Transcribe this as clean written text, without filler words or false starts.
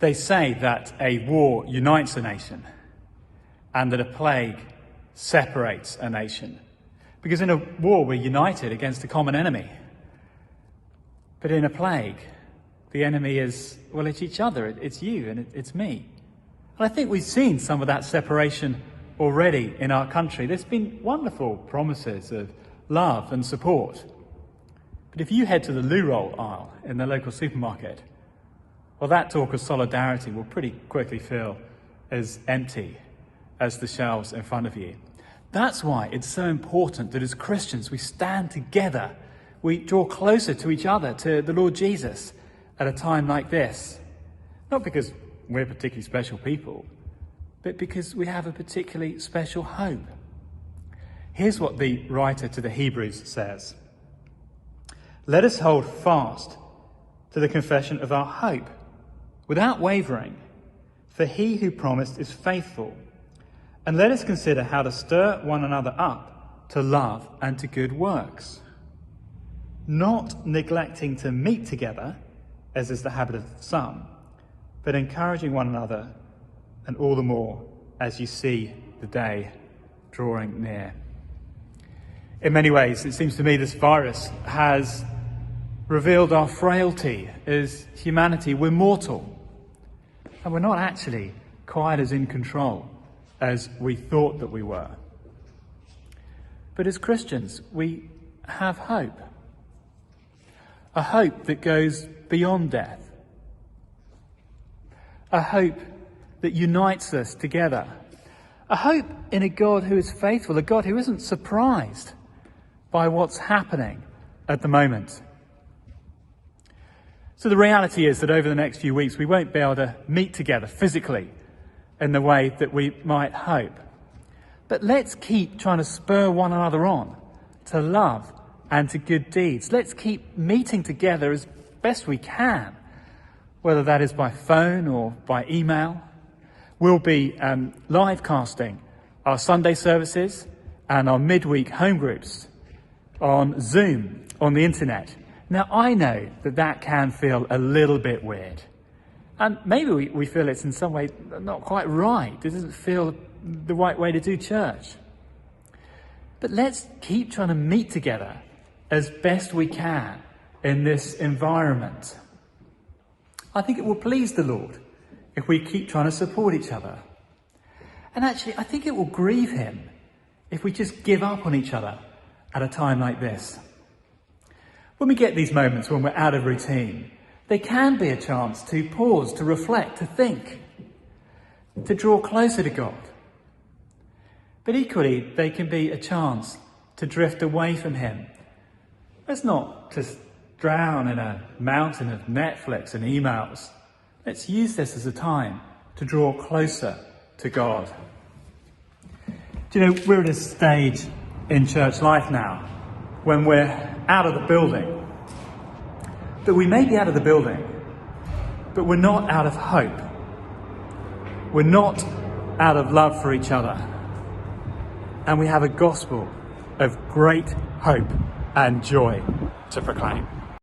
They say that a war unites a nation and that a plague separates a nation. Because in a war, we're united against a common enemy. But in a plague, the enemy is, well, it's each other. It's you and it's me. And I think we've seen some of that separation already in our country. There's been wonderful promises of love and support. But if you head to the loo roll aisle in the local supermarket, well, that talk of solidarity will pretty quickly feel as empty as the shelves in front of you. That's why it's so important that as Christians we stand together, we draw closer to each other, to the Lord Jesus at a time like this. Not because we're particularly special people, but because we have a particularly special hope. Here's what the writer to the Hebrews says. Let us hold fast to the confession of our hope, without wavering, for he who promised is faithful. And let us consider how to stir one another up to love and to good works, not neglecting to meet together, as is the habit of some, but encouraging one another, and all the more as you see the day drawing near. In many ways, it seems to me this virus has revealed our frailty as humanity. We're mortal, and we're not actually quite as in control as we thought that we were. But as Christians, we have hope. A hope that goes beyond death. A hope that unites us together. A hope in a God who is faithful, a God who isn't surprised by what's happening at the moment. So the reality is that over the next few weeks we won't be able to meet together physically in the way that we might hope. But let's keep trying to spur one another on to love and to good deeds. Let's keep meeting together as best we can, whether that is by phone or by email. We'll be live casting our Sunday services and our midweek home groups on Zoom, on the internet. Now, I know that can feel a little bit weird. And maybe we feel it's in some way not quite right. It doesn't feel the right way to do church. But let's keep trying to meet together as best we can in this environment. I think it will please the Lord if we keep trying to support each other. And actually, I think it will grieve him if we just give up on each other at a time like this. When we get these moments when we're out of routine, they can be a chance to pause, to reflect, to think, to draw closer to God. But equally, they can be a chance to drift away from him. Let's not just drown in a mountain of Netflix and emails. Let's use this as a time to draw closer to God. Do you know, we're at a stage in church life now when we're out of the building. That we may be out of the building, but we're not out of hope. We're not out of love for each other. And we have a gospel of great hope and joy to proclaim.